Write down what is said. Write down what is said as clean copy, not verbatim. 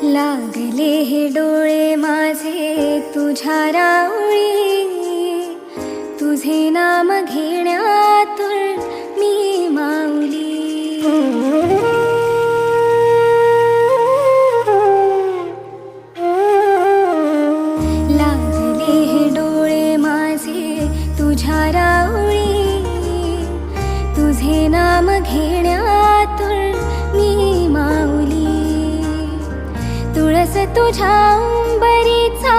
लागले हे डोळे माझे तुझ्या राऊळी, तुझे नाम घेण्यातून मी माऊली। लागले हे डोळे माझे तुझ्या राऊळी, तुझे नाम घेण्यातून मी माऊली। तुळस तुझ्या अंबरीचा